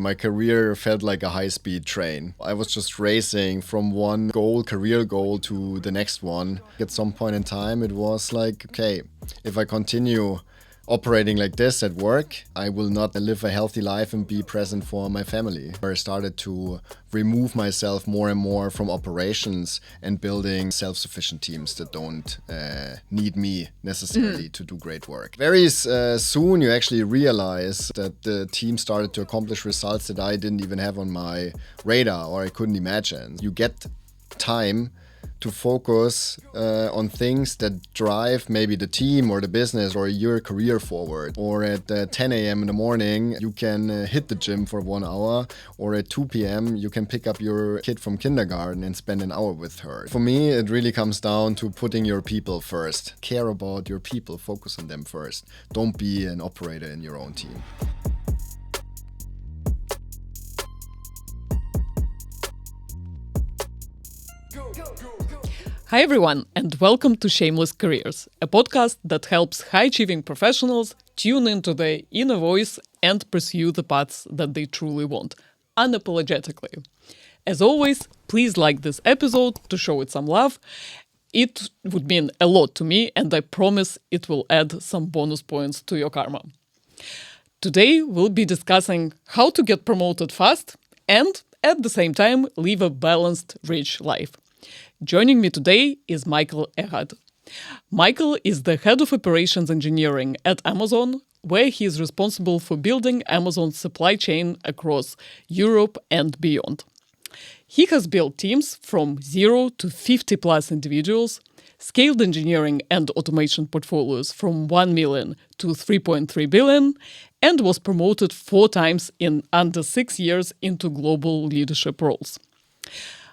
My career felt like a high-speed train. I was just racing from one career goal to the next one. At some point in time, it was like, okay, if I continue operating like this at work, I will not live a healthy life and be present for my family. I started to remove myself more and more from operations and building self-sufficient teams that don't need me necessarily to do great work. Very soon you actually realize that the team started to accomplish results that I didn't even have on my radar or I couldn't imagine. You get time to focus on things that drive maybe the team or the business or your career forward. Or at 10 a.m. in the morning, you can hit the gym for 1 hour, or at 2 p.m. you can pick up your kid from kindergarten and spend an hour with her. For me, it really comes down to putting your people first. Care about your people, focus on them first. Don't be an operator in your own team. Hi everyone, and welcome to Shameless Careers, a podcast that helps high-achieving professionals tune into their inner voice and pursue the paths that they truly want, unapologetically. As always, please like this episode to show it some love. It would mean a lot to me, and I promise it will add some bonus points to your karma. Today, we'll be discussing how to get promoted fast and, at the same time, live a balanced, rich life. Joining me today is Michael Ehad. Michael is the head of operations engineering at Amazon, where he is responsible for building Amazon's supply chain across Europe and beyond. He has built teams from 0 to 50 plus individuals, scaled engineering and automation portfolios from 1 million to 3.3 billion, and was promoted 4 times in under 6 years into global leadership roles.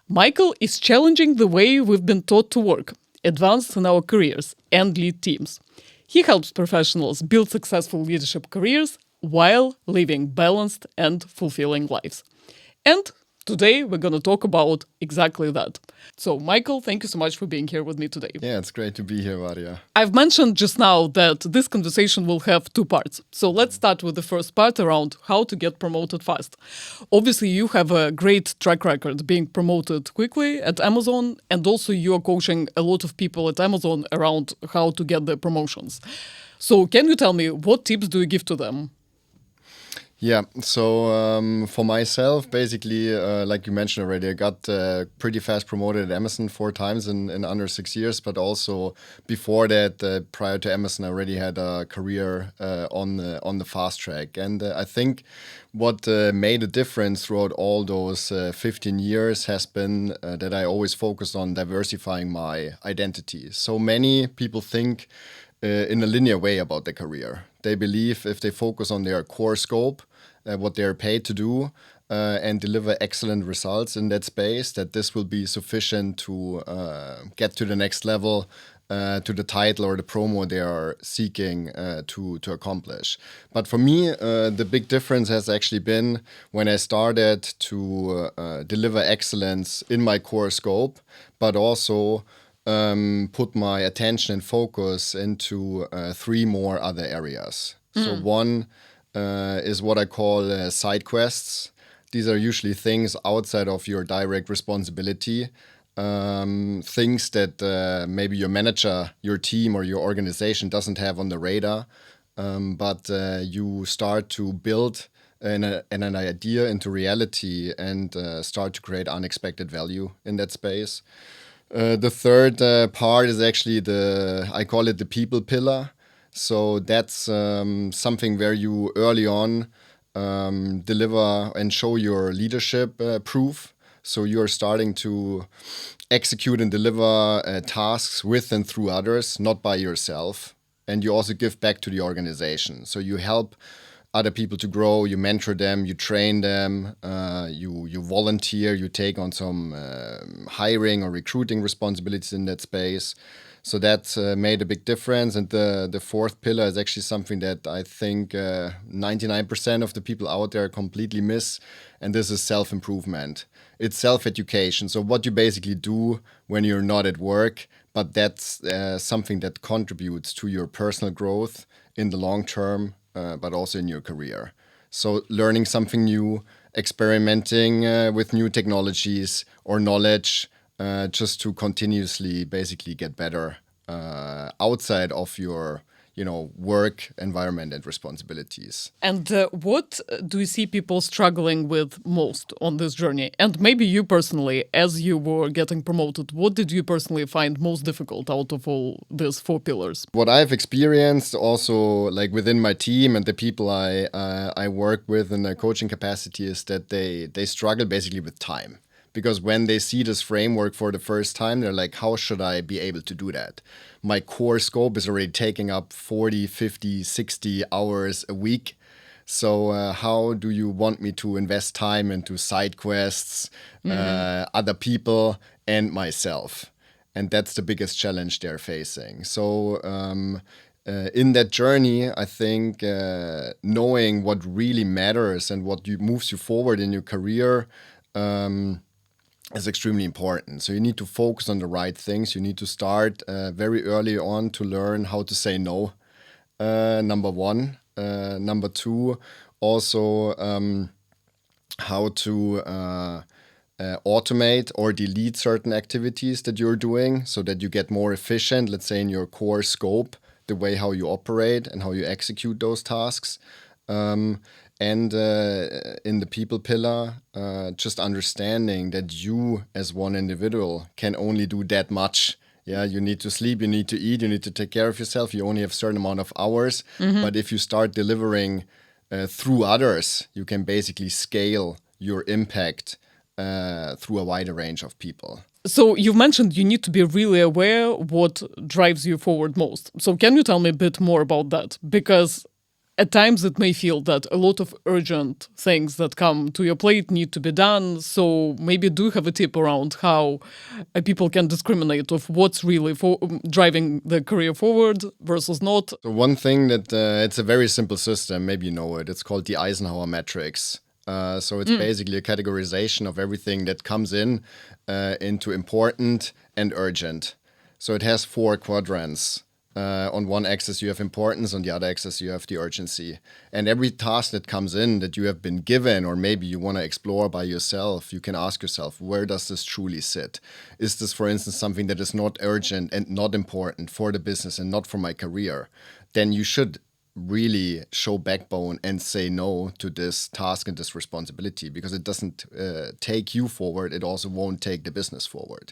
Michael is challenging the way we've been taught to work, advance in our careers, and lead teams. He helps professionals build successful leadership careers while living balanced and fulfilling lives. And today we're going to talk about exactly that. So, Michael, thank you so much for being here with me today. Yeah, it's great to be here, Vadia. I've mentioned just now that this conversation will have 2 parts. So let's start with the first part around how to get promoted fast. Obviously, you have a great track record being promoted quickly at Amazon, and also you're coaching a lot of people at Amazon around how to get the promotions. So can you tell me, what tips do you give to them? Yeah, so for myself, basically, like you mentioned already, I got pretty fast promoted at Amazon 4 times in under 6 years, but also before that, prior to Amazon, I already had a career on the fast track. And I think what made a difference throughout all those 15 years has been that I always focused on diversifying my identity. So many people think in a linear way about their career. They believe if they focus on their core scope, what they're paid to do, and deliver excellent results in that space, that this will be sufficient to get to the next level, to the title or the promo they are seeking to accomplish. But for me, the big difference has actually been when I started to deliver excellence in my core scope, but also put my attention and focus into 3 more other areas. So one is what I call side quests. These are usually things outside of your direct responsibility, things that maybe your manager, your team, or your organization doesn't have on the radar, but you start to build an idea into reality and start to create unexpected value in that space. The third part is actually I call it the people pillar. So that's something where you early on deliver and show your leadership proof. So you're starting to execute and deliver tasks with and through others, not by yourself. And you also give back to the organization. So you help other people to grow, you mentor them, you train them, you volunteer, you take on some hiring or recruiting responsibilities in that space. So that made a big difference. And the fourth pillar is actually something that I think 99% of the people out there completely miss. And this is self-improvement. It's self-education. So what you basically do when you're not at work, but that's something that contributes to your personal growth in the long term, but also in your career. So learning something new, experimenting with new technologies or knowledge, just to continuously basically get better outside of your work environment and responsibilities. And what do you see people struggling with most on this journey? And maybe you personally, as you were getting promoted, what did you personally find most difficult out of all these 4 pillars? What I've experienced also, like within my team and the people I work with in a coaching capacity, is that they struggle basically with time. Because when they see this framework for the first time, they're like, how should I be able to do that? My core scope is already taking up 40, 50, 60 hours a week. So how do you want me to invest time into side quests, other people, and myself? And that's the biggest challenge they're facing. So in that journey, I think knowing what really matters and what moves you forward in your career is extremely important. So you need to focus on the right things. You need to start very early on to learn how to say no, number one. Number two, also how to automate or delete certain activities that you're doing so that you get more efficient, let's say in your core scope, the way how you operate and how you execute those tasks. And in the people pillar, just understanding that you as one individual can only do that much. Yeah, you need to sleep, you need to eat, you need to take care of yourself. You only have a certain amount of hours. But if you start delivering through others, you can basically scale your impact through a wider range of people. So you've mentioned you need to be really aware what drives you forward most. So can you tell me a bit more about that? Because at times it may feel that a lot of urgent things that come to your plate need to be done. So maybe do have a tip around how people can discriminate of what's really driving the career forward versus not. So one thing that it's a very simple system, maybe you know it. It's called the Eisenhower matrix. So it's basically a categorization of everything that comes into important and urgent. So it has 4 quadrants. On one axis you have importance, on the other axis you have the urgency. And every task that comes in that you have been given, or maybe you want to explore by yourself, you can ask yourself, where does this truly sit? Is this, for instance, something that is not urgent and not important for the business and not for my career? Then you should really show backbone and say no to this task and this responsibility, because it doesn't take you forward. It also won't take the business forward.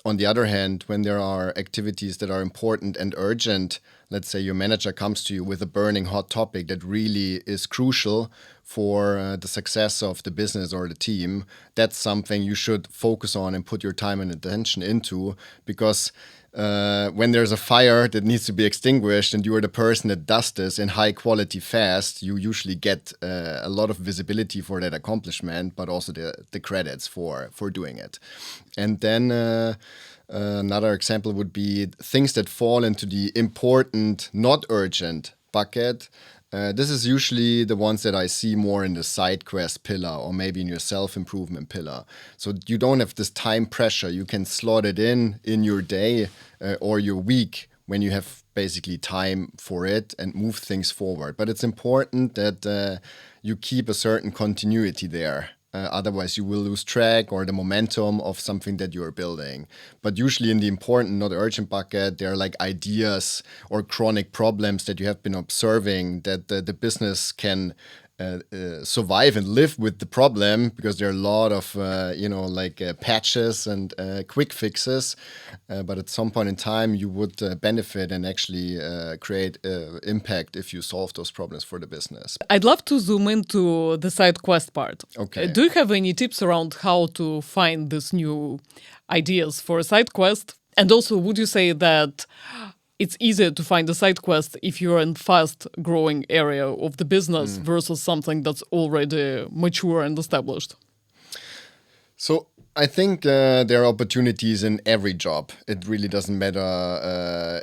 On the other hand, when there are activities that are important and urgent, let's say your manager comes to you with a burning hot topic that really is crucial for the success of the business or the team, that's something you should focus on and put your time and attention into, because when there's a fire that needs to be extinguished and you are the person that does this in high quality fast, you usually get a lot of visibility for that accomplishment, but also the credits for doing it. And then another example would be things that fall into the important, not urgent bucket. This is usually the ones that I see more in the side quest pillar or maybe in your self-improvement pillar. So you don't have this time pressure. You can slot it in your day or your week when you have basically time for it and move things forward. But it's important that you keep a certain continuity there. Otherwise, you will lose track or the momentum of something that you're building. But usually in the important, not urgent bucket, there are like ideas or chronic problems that you have been observing that the business can survive and live with the problem, because there are a lot of patches and quick fixes, but at some point in time you would benefit and actually create impact if you solve those problems for the business. I'd love to zoom into the side quest part. Okay. Do you have any tips around how to find these new ideas for a side quest? And also, would you say that it's easier to find a side quest if you're in fast-growing area of the business versus something that's already mature and established? So I think there are opportunities in every job. It really doesn't matter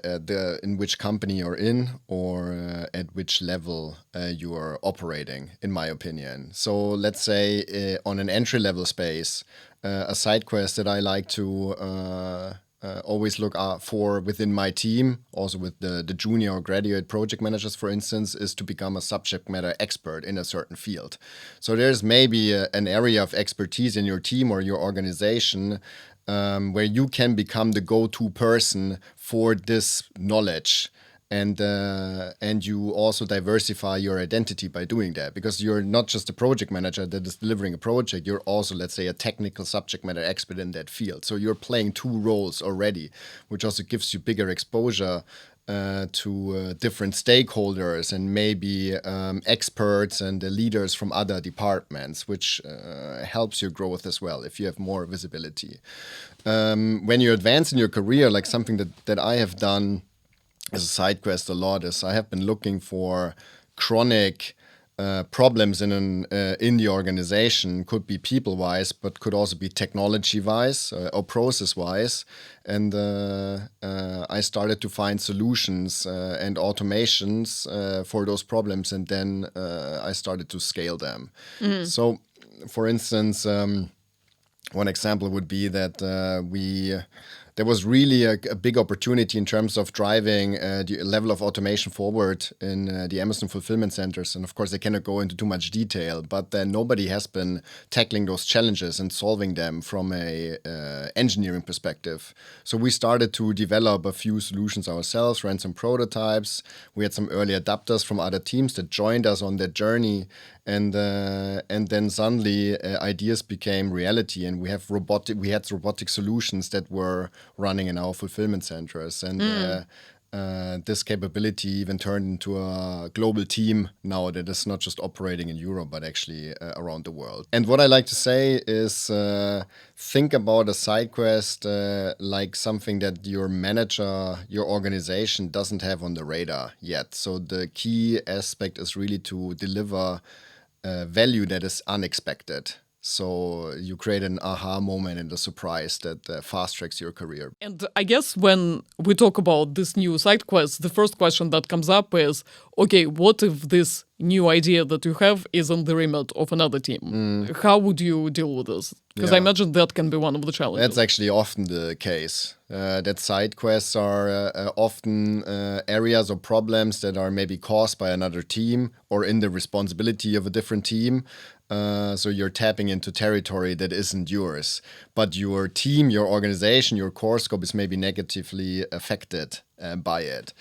in which company you're in or at which level you are operating, in my opinion. So let's say on an entry-level space, a side quest that I like to always look for within my team, also with the junior or graduate project managers, for instance, is to become a subject matter expert in a certain field. So there's maybe an area of expertise in your team or your organization where you can become the go-to person for this knowledge. And you also diversify your identity by doing that, because you're not just a project manager that is delivering a project, you're also, let's say, a technical subject matter expert in that field. So you're playing two roles already, which also gives you bigger exposure to different stakeholders and maybe experts and leaders from other departments, which helps your growth as well if you have more visibility. When you advance in your career, like something that I have done as a side quest a lot is I have been looking for chronic problems in the organization. Could be people wise, but could also be technology wise or process wise. And I started to find solutions and automations for those problems, and then I started to scale them. So, for instance, one example would be that there was really a big opportunity in terms of driving the level of automation forward in the Amazon fulfillment centers. And of course, I cannot go into too much detail, but nobody has been tackling those challenges and solving them from a engineering perspective. So we started to develop a few solutions ourselves, ran some prototypes. We had some early adapters from other teams that joined us on that journey. And then suddenly ideas became reality, and we had robotic solutions that were running in our fulfillment centers, and this capability even turned into a global team now that is not just operating in Europe but actually around the world. And what I like to say is think about a side quest like something that your manager, your organization doesn't have on the radar yet. So the key aspect is really to deliver value that is unexpected. So you create an aha moment and a surprise that fast tracks your career. And I guess when we talk about this new side quest, the first question that comes up is, okay, what if this new idea that you have is in the remit of another team? How would you deal with this? Because I imagine that can be one of the challenges. That's actually often the case. That side quests are often areas or problems that are maybe caused by another team or in the responsibility of a different team. So you're tapping into territory that isn't yours. But your team, your organization, your core scope is maybe negatively affected by it.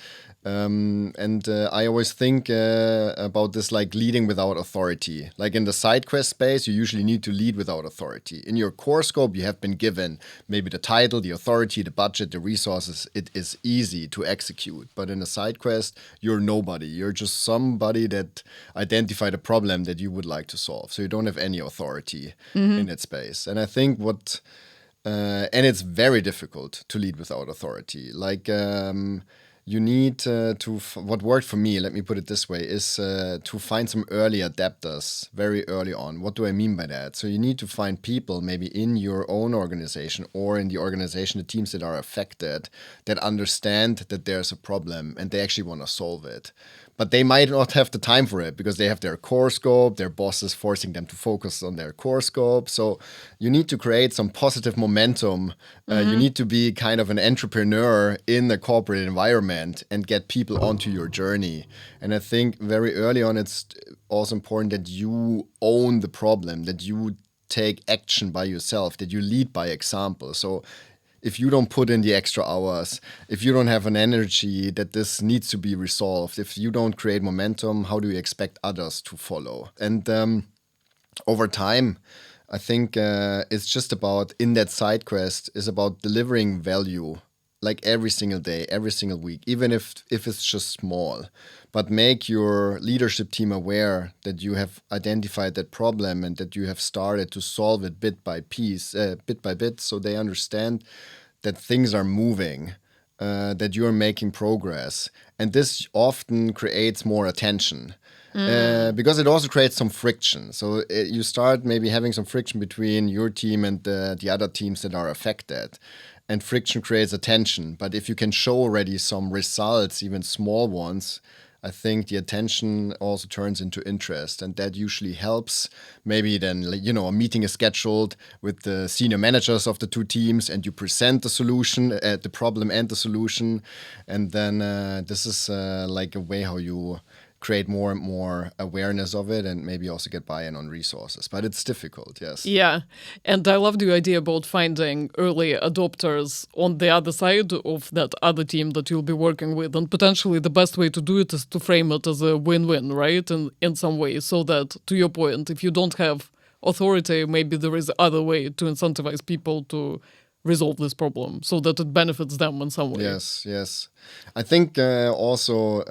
I always think about this like leading without authority. Like in the side quest space, you usually need to lead without authority. In your core scope, you have been given maybe the title, the authority, the budget, the resources. It is easy to execute. But in a side quest, you're nobody. You're just somebody that identified a problem that you would like to solve. So you don't have any authority in that space. And I think and it's very difficult to lead without authority. Like, you need what worked for me, let me put it this way, is to find some early adapters very early on. What do I mean by that? So you need to find people maybe in your own organization or in the organization, the teams that are affected, that understand that there's a problem and they actually want to solve it. But they might not have the time for it because they have their core scope, their boss is forcing them to focus on their core scope. So you need to create some positive momentum. You need to be kind of an entrepreneur in the corporate environment and get people onto your journey. And I think very early on, it's also important that you own the problem, that you take action by yourself, that you lead by example. So if you don't put in the extra hours, if you don't have an energy that this needs to be resolved, if you don't create momentum, how do you expect others to follow? And over time, I think it's just about, in that side quest, is about delivering value like every single day, every single week, even if it's just small. But make your leadership team aware that you have identified that problem and that you have started to solve it bit by bit, so they understand that things are moving, that you're making progress. And this often creates more attention. Because it also creates some friction. So you start maybe having some friction between your team and the other teams that are affected. And friction creates attention. But if you can show already some results, even small ones, I think the attention also turns into interest, and that usually helps. Maybe then, a meeting is scheduled with the senior managers of the two teams, and you present the solution, the problem and the solution, and then this is like a way how you create more and more awareness of it, and maybe also get buy-in on resources. But it's difficult, yes. Yeah, and I love the idea about finding early adopters on the other side of that other team that you'll be working with. And potentially the best way to do it is to frame it as a win-win, right? In some way, so that, to your point, if you don't have authority, maybe there is other way to incentivize people to resolve this problem so that it benefits them in some way. Yes. I think also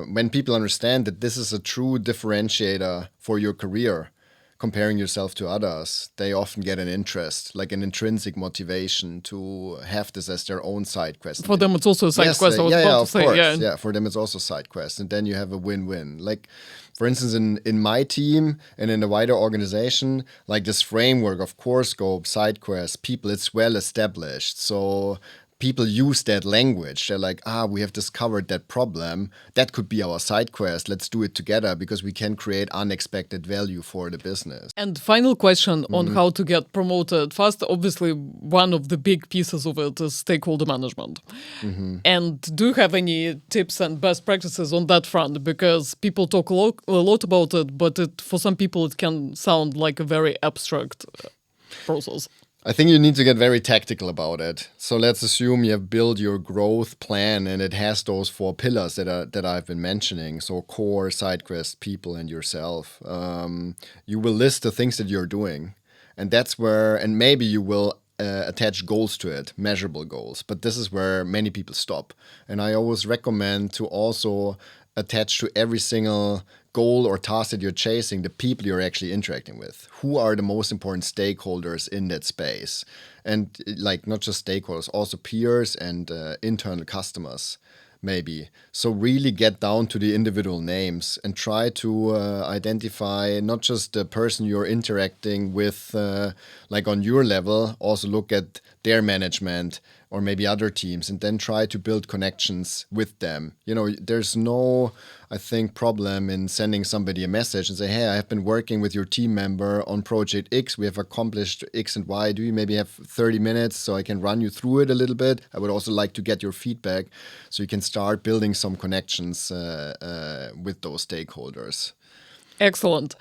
when people understand that this is a true differentiator for your career, comparing yourself to others, they often get an interest, like an intrinsic motivation to have this as their own side quest. For them, it's also a side quest. I was about to say, course. Yeah, for them, it's also a side quest. And then you have a win-win. Like, for instance, in my team and in the wider organization, like this framework of core scope, side quest, people, it's well established. So people use that language. They're like, we have discovered that problem. That could be our side quest. Let's do it together because we can create unexpected value for the business. And final question on how to get promoted. First, obviously, one of the big pieces of it is stakeholder management. And do you have any tips and best practices on that front? Because people talk a lot about it, but for some people it can sound like a very abstract process. I think you need to get very tactical about it. So let's assume you have built your growth plan and it has those 4 pillars that I've been mentioning. So core, side quest, people, and yourself. You will list the things that you're doing. And that's where, and maybe you will attach goals to it, measurable goals. But this is where many people stop. And I always recommend to also attach to every single goal or task that you're chasing the people you're actually interacting with. Who are the most important stakeholders in that space? And like not just stakeholders, also peers and internal customers, maybe. So really get down to the individual names and try to identify not just the person you're interacting with, like on your level, also look at their management or maybe other teams, and then try to build connections with them. There's no, I think, problem in sending somebody a message and say, hey, I have been working with your team member on project X. We have accomplished X and Y. Do you maybe have 30 minutes so I can run you through it a little bit? I would also like to get your feedback so you can start building some connections with those stakeholders. Excellent.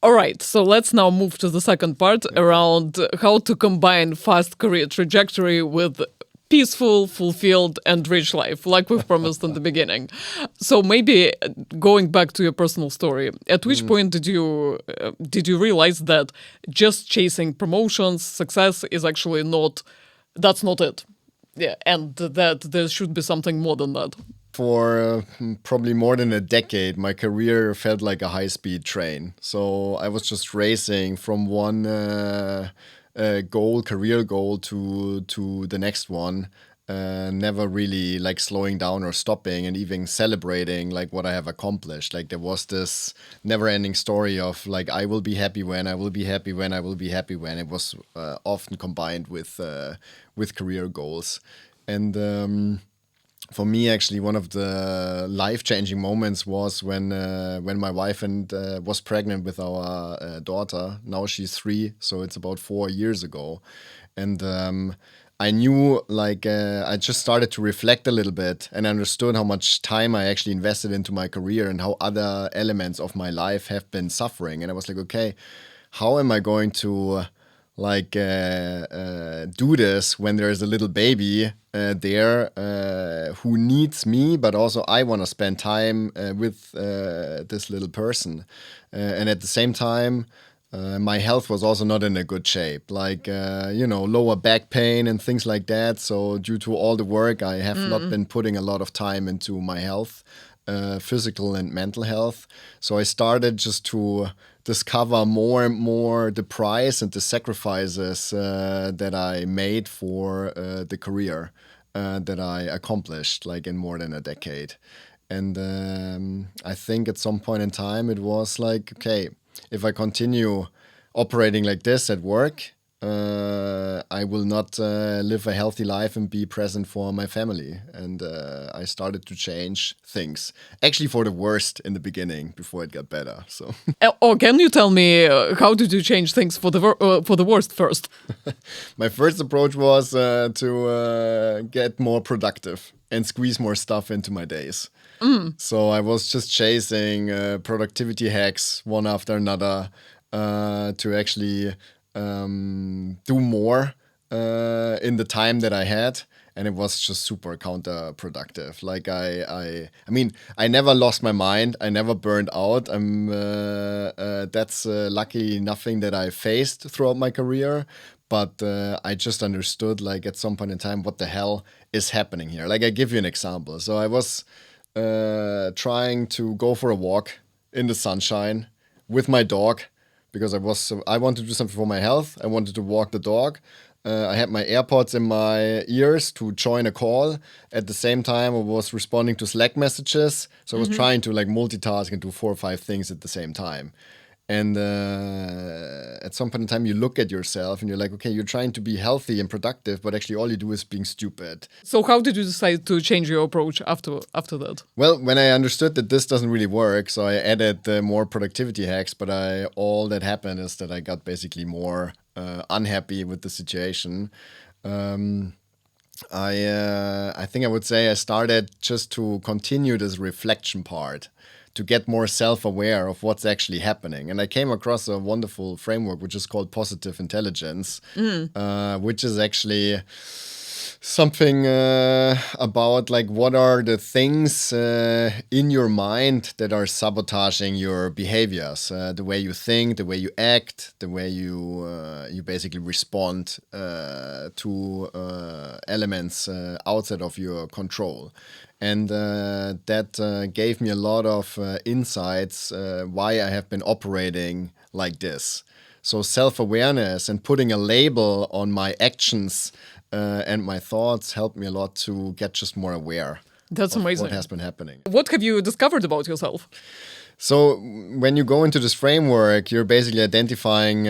All right, so let's now move to the second part around how to combine fast career trajectory with peaceful, fulfilled, and rich life, like we've promised in the beginning. So maybe going back to your personal story, at which point did you realize that just chasing promotions, success is actually that's not it? Yeah, and that there should be something more than that. For probably more than a decade, my career felt like a high-speed train. So I was just racing from one career goal to the next one, never really like slowing down or stopping and even celebrating like what I have accomplished. Like there was this never-ending story of like I will be happy when, I will be happy when, I will be happy when. It was often combined with career goals. And for me, actually, one of the life-changing moments was when my wife was pregnant with our daughter. Now she's 3, so it's about 4 years ago. And I knew, I just started to reflect a little bit and understood how much time I actually invested into my career and how other elements of my life have been suffering. And I was like, okay, how am I going to do this when there's a little baby there who needs me, but also I want to spend time with this little person. And at the same time, my health was also not in a good shape, lower back pain and things like that. So due to all the work, I have not been putting a lot of time into my health, physical and mental health. So I started just to discover more and more the price and the sacrifices that I made for the career that I accomplished in more than a decade. And I think at some point in time it was like, okay, if I continue operating like this at work, I will not live a healthy life and be present for my family. And I started to change things, actually for the worst in the beginning before it got better. So, Or can you tell me how did you change things for the worst first? my first approach was to get more productive and squeeze more stuff into my days. So I was just chasing productivity hacks one after another to actually do more in the time that I had. And it was just super counterproductive. Like I mean, I never lost my mind. I never burned out. That's luckily nothing that I faced throughout my career. But I just understood, like at some point in time, what the hell is happening here. Like I give you an example. So I was trying to go for a walk in the sunshine with my dog because I wanted to do something for my health. I wanted to walk the dog. I had my AirPods in my ears to join a call. At the same time, I was responding to Slack messages. So I was trying to like multitask and do 4 or 5 things at the same time. And at some point in time, you look at yourself and you're like, okay, you're trying to be healthy and productive, but actually all you do is being stupid. So how did you decide to change your approach after that? Well, when I understood that this doesn't really work, so I added more productivity hacks, but all that happened is that I got basically more unhappy with the situation. I think I would say I started just to continue this reflection part, to get more self-aware of what's actually happening. And I came across a wonderful framework, which is called positive intelligence, which is actually something about like what are the things in your mind that are sabotaging your behaviors, the way you think, the way you act, the way you basically respond to elements outside of your control. And that gave me a lot of insights why I have been operating like this. So self-awareness and putting a label on my actions and my thoughts helped me a lot to get just more aware. That's amazing. What has been happening. What have you discovered about yourself? So when you go into this framework, you're basically identifying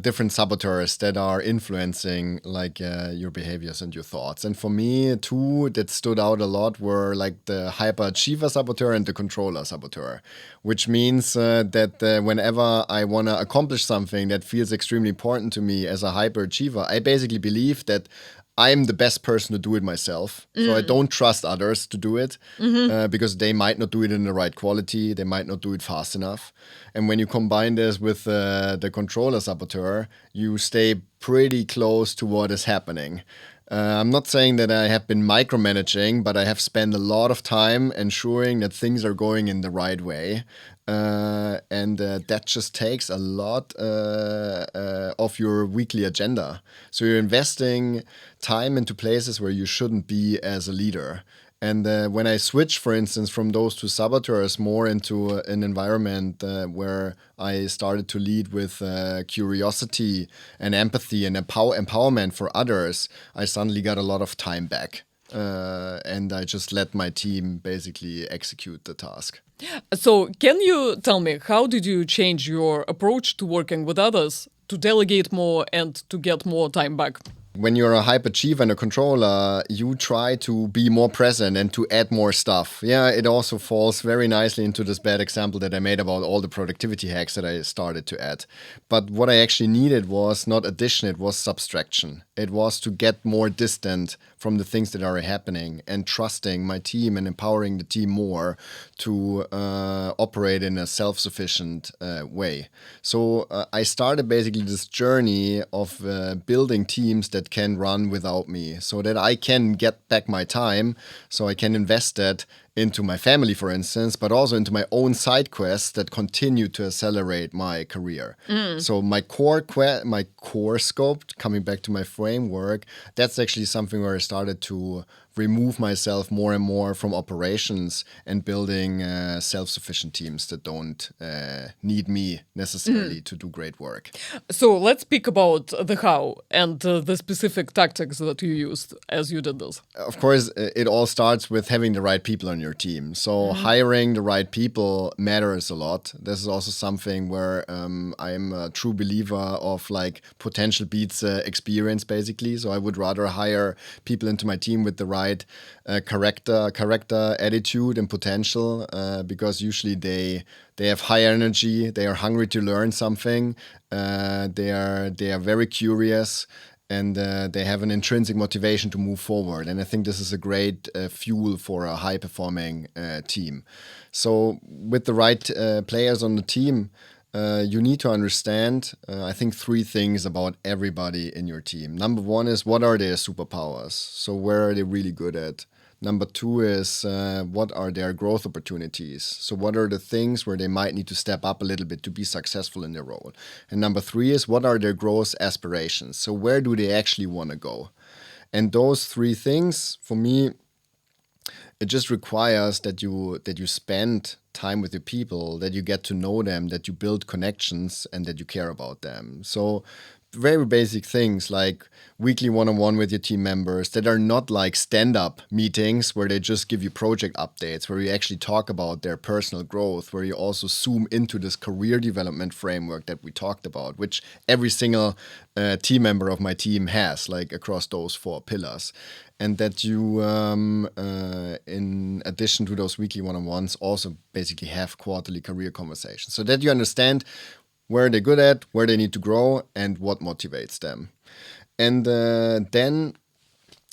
different saboteurs that are influencing like your behaviors and your thoughts. And for me, 2 that stood out a lot were like the hyperachiever saboteur and the controller saboteur, which means that whenever I want to accomplish something that feels extremely important to me as a hyperachiever, I basically believe that I'm the best person to do it myself. So I don't trust others to do it because they might not do it in the right quality. They might not do it fast enough. And when you combine this with the controller saboteur, you stay pretty close to what is happening. I'm not saying that I have been micromanaging, but I have spent a lot of time ensuring that things are going in the right way. And that just takes a lot of your weekly agenda. So you're investing time into places where you shouldn't be as a leader. And when I switch, for instance, from those 2 saboteurs more into an environment where I started to lead with curiosity and empathy and empowerment for others, I suddenly got a lot of time back. And I just let my team basically execute the task. So can you tell me, how did you change your approach to working with others to delegate more and to get more time back? When you're a hyperachiever and a controller, you try to be more present and to add more stuff. Yeah, it also falls very nicely into this bad example that I made about all the productivity hacks that I started to add. But what I actually needed was not addition, it was subtraction. It was to get more distant from the things that are happening and trusting my team and empowering the team more to operate in a self-sufficient way. So I started basically this journey of building teams that can run without me so that I can get back my time, so I can invest that into my family, for instance, but also into my own side quests that continue to accelerate my career. So my core scope, coming back to my framework, that's actually something where I started to remove myself more and more from operations and building self-sufficient teams that don't need me necessarily to do great work. So let's speak about the how and the specific tactics that you used as you did this. Of course, it all starts with having the right people on your your team. So hiring the right people matters a lot. This is also something where I'm a true believer of like potential beats experience, basically. So I would rather hire people into my team with the right character, attitude, and potential, because usually they have high energy, they are hungry to learn something, they are very curious, and they have an intrinsic motivation to move forward. And I think this is a great fuel for a high-performing team. So with the right players on the team, you need to understand, I think, 3 things about everybody in your team. Number 1 is, what are their superpowers? So where are they really good at? Number 2 is, what are their growth opportunities? So what are the things where they might need to step up a little bit to be successful in their role? And number 3 is, what are their growth aspirations? So where do they actually want to go? And those 3 things, for me, it just requires that you spend time with your people, that you get to know them, that you build connections, and that you care about them. So very basic things like weekly one-on-one with your team members that are not like stand-up meetings where they just give you project updates, where you actually talk about their personal growth, where you also zoom into this career development framework that we talked about, which every single team member of my team has, like across those 4 pillars. And that you, in addition to those weekly one-on-ones, also basically have quarterly career conversations so that you understand where they're good at, where they need to grow, and what motivates them. And then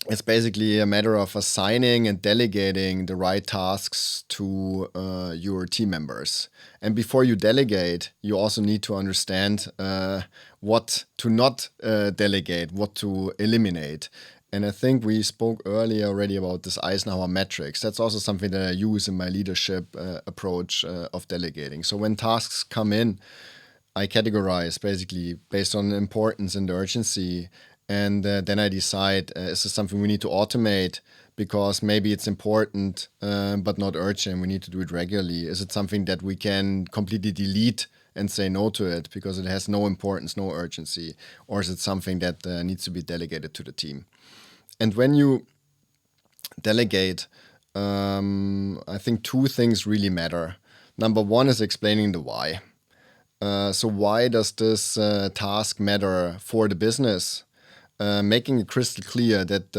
it's basically a matter of assigning and delegating the right tasks to your team members. And before you delegate, you also need to understand what to not delegate, what to eliminate. And I think we spoke earlier already about this Eisenhower matrix. That's also something that I use in my leadership approach of delegating. So when tasks come in, I categorize basically based on the importance and the urgency. And then I decide, is this something we need to automate because maybe it's important but not urgent? We need to do it regularly. Is it something that we can completely delete and say no to it because it has no importance, no urgency? Or is it something that needs to be delegated to the team? And when you delegate, I think 2 things really matter. Number 1 is explaining the why. So why does this task matter for the business? Making it crystal clear that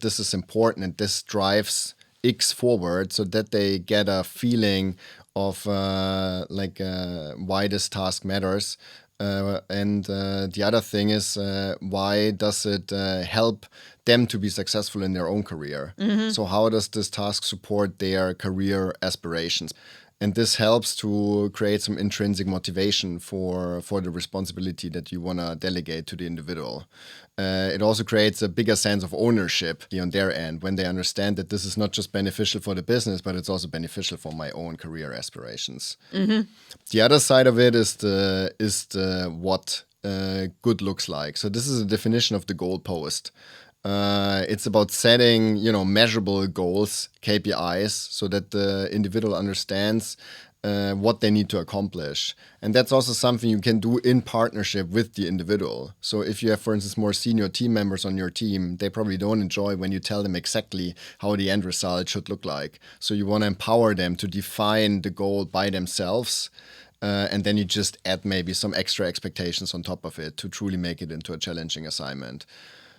this is important and this drives X forward, so that they get a feeling of why this task matters. And the other thing is, why does it help them to be successful in their own career? So how does this task support their career aspirations? And this helps to create some intrinsic motivation for the responsibility that you want to delegate to the individual. It also creates a bigger sense of ownership on their end when they understand that this is not just beneficial for the business, but it's also beneficial for my own career aspirations. The other side of it is the what good looks like. So this is a definition of the goalpost. It's about setting, measurable goals, KPIs, so that the individual understands what they need to accomplish. And that's also something you can do in partnership with the individual. So if you have, for instance, more senior team members on your team, they probably don't enjoy when you tell them exactly how the end result should look like. So you want to empower them to define the goal by themselves. And then you just add maybe some extra expectations on top of it to truly make it into a challenging assignment.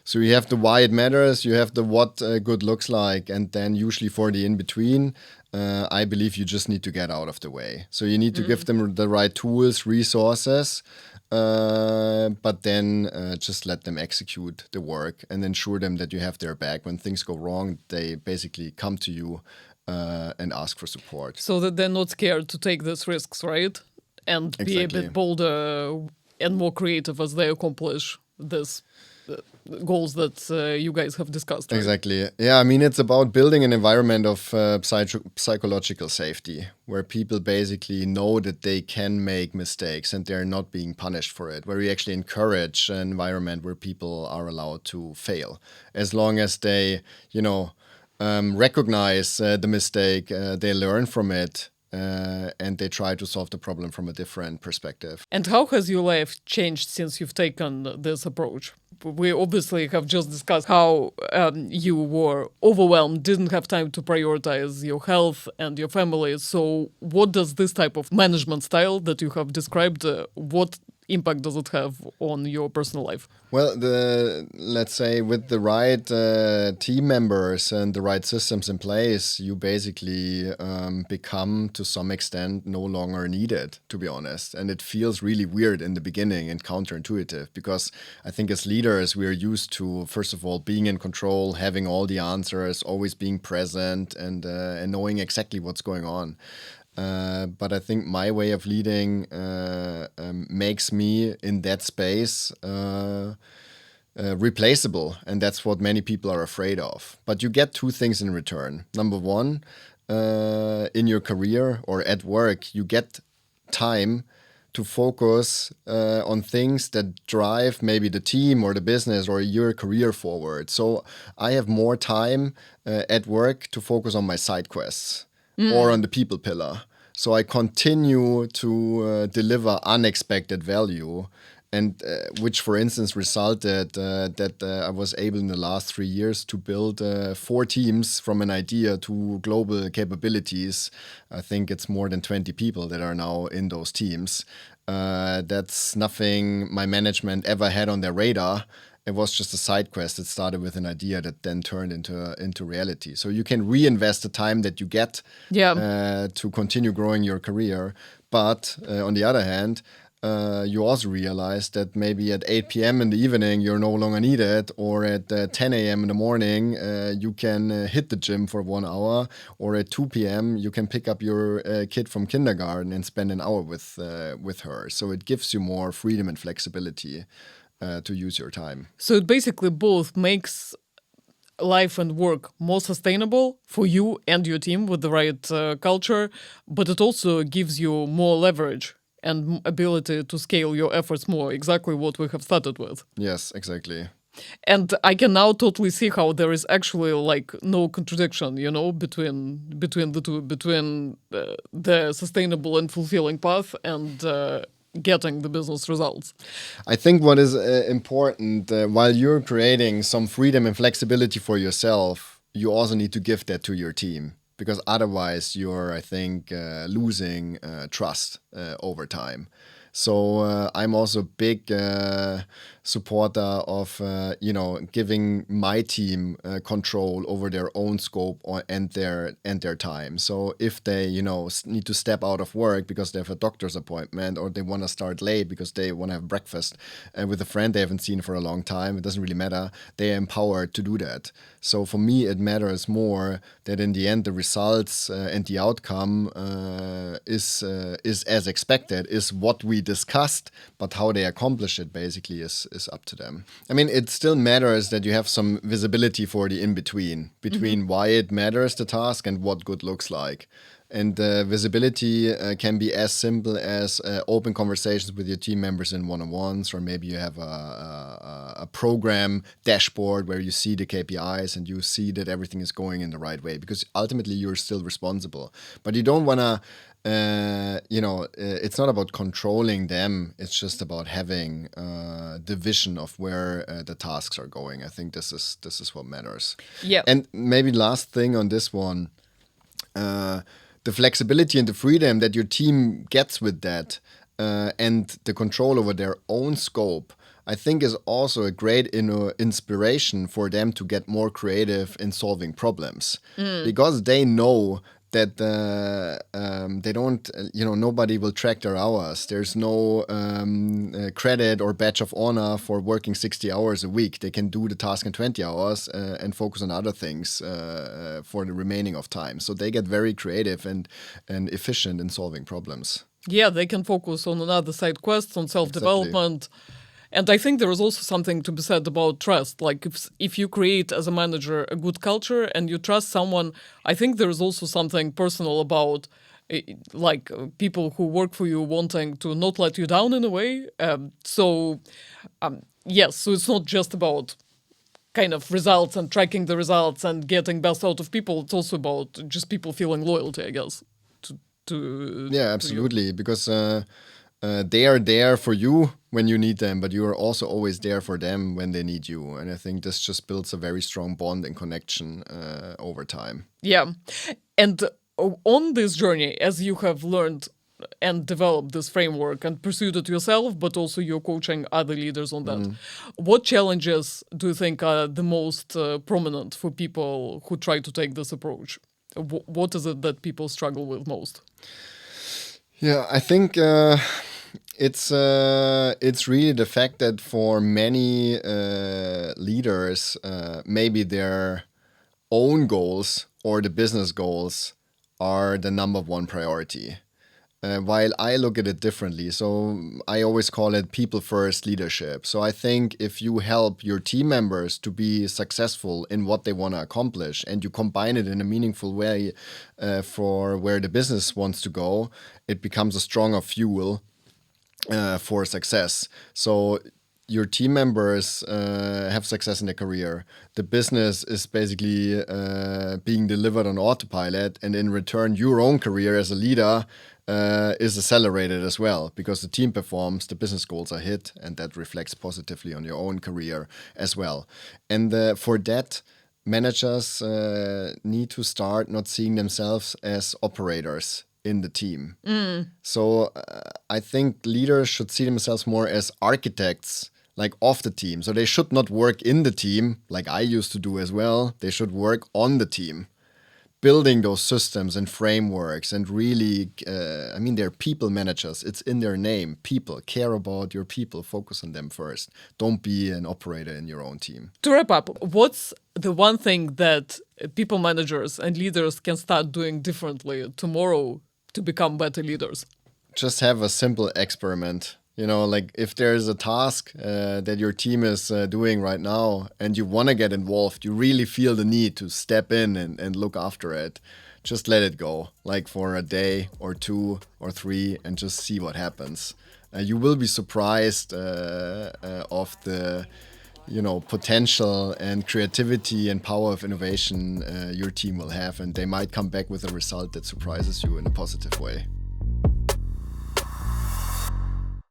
So you have the why it matters, you have the what good looks like, and then usually for the in-between, I believe you just need to get out of the way. So you need to give them the right tools, resources, but then just let them execute the work and ensure them that you have their back. When things go wrong, they basically come to you and ask for support. So that they're not scared to take these risks, right? And be a bit bolder and more creative as they accomplish this goals that you guys have discussed. Right? Exactly. Yeah, I mean, it's about building an environment of psychological safety where people basically know that they can make mistakes and they're not being punished for it, where we actually encourage an environment where people are allowed to fail. As long as they, recognize the mistake, they learn from it, and they try to solve the problem from a different perspective. And how has your life changed since you've taken this approach? we obviously have just discussed how you were overwhelmed, didn't have time to prioritize your health and your family. So what does this type of management style that you have described, what impact does it have on your personal life? Well, let's say with the right team members and the right systems in place, you basically become to some extent no longer needed, to be honest. And it feels really weird in the beginning and counterintuitive, because I think as leaders, we are used to, first of all, being in control, having all the answers, always being present, and knowing exactly what's going on. But I think my way of leading makes me in that space replaceable, and that's what many people are afraid of. But you get two things in return. Number one, in your career or at work, you get time to focus on things that drive maybe the team or the business or your career forward. So I have more time at work to focus on my side quests or on the people pillar. So I continue to deliver unexpected value, and which, for instance, resulted that I was able in the last 3 years to build 4 teams from an idea to global capabilities. I think it's more than 20 people that are now in those teams. That's nothing my management ever had on their radar. It was just a side quest. It started with an idea that then turned into reality. So you can reinvest the time that you get to continue growing your career. But on the other hand, you also realize that maybe at 8 p.m. in the evening, you're no longer needed, or at 10 a.m. in the morning, you can hit the gym for 1 hour, or at 2 p.m., you can pick up your kid from kindergarten and spend an hour with her. So it gives you more freedom and flexibility to use your time. So it basically both makes life and work more sustainable for you and your team with the right culture, but it also gives you more leverage and ability to scale your efforts more, exactly what we have started with. Yes, exactly. And I can now totally see how there is actually like no contradiction, between the two, between the sustainable and fulfilling path and getting the business results. I think what is important, while you're creating some freedom and flexibility for yourself, you also need to give that to your team, because otherwise you're, I think, losing trust over time. So I'm also a big supporter of giving my team control over their own scope and their time. So if they need to step out of work because they have a doctor's appointment, or they want to start late because they want to have breakfast with a friend they haven't seen for a long time, it doesn't really matter. They are empowered to do that. So for me, it matters more that in the end the results and the outcome is as expected, is what we discussed, but how they accomplish it basically is up to them. I mean, it still matters that you have some visibility for the in-between, between why it matters, the task, and what good looks like. And visibility can be as simple as open conversations with your team members in one-on-ones, or maybe you have a program dashboard where you see the KPIs and you see that everything is going in the right way, because ultimately you're still responsible. But you don't want to, it's not about controlling them. It's just about having the vision of where the tasks are going. I think this is what matters. Yeah. And maybe last thing on this one, the flexibility and the freedom that your team gets with that, and the control over their own scope, I think is also a great inspiration for them to get more creative in solving problems, because they know that they don't, nobody will track their hours. There's no credit or badge of honor for working 60 hours a week. They can do the task in 20 hours and focus on other things for the remaining of time. So they get very creative and efficient in solving problems. Yeah, they can focus on another side quests, on self-development. Exactly. And I think there is also something to be said about trust. Like if you create as a manager a good culture and you trust someone, I think there is also something personal about people who work for you wanting to not let you down in a way. Yes, so it's not just about kind of results and tracking the results and getting best out of people. It's also about just people feeling loyalty, I guess. Yeah, absolutely. Because they are there for you when you need them, but you are also always there for them when they need you. And I think this just builds a very strong bond and connection over time. Yeah. And on this journey, as you have learned and developed this framework and pursued it yourself, but also you're coaching other leaders on that, what challenges do you think are the most prominent for people who try to take this approach? What is it that people struggle with most? Yeah, I think it's really the fact that for many leaders, maybe their own goals or the business goals are the number one priority. While I look at it differently. So I always call it people first leadership. So I think if you help your team members to be successful in what they want to accomplish and you combine it in a meaningful way for where the business wants to go, it becomes a stronger fuel for success. So your team members have success in their career. The business is basically being delivered on autopilot, and in return, your own career as a leader is accelerated as well because the team performs, the business goals are hit, and that reflects positively on your own career as well. And for that, managers need to start not seeing themselves as operators in the team. So I think leaders should see themselves more as architects, like of the team. So they should not work in the team like I used to do as well. They should work on the team, building those systems and frameworks and really, they're people managers. It's in their name. People. Care about your people. Focus on them first. Don't be an operator in your own team. To wrap up, what's the one thing that people managers and leaders can start doing differently tomorrow to become better leaders? Just have a simple experiment. Like if there's a task that your team is doing right now and you want to get involved, you really feel the need to step in and look after it, just let it go, like for a day or 2 or 3, and just see what happens. You will be surprised of the potential and creativity and power of innovation your team will have, and they might come back with a result that surprises you in a positive way.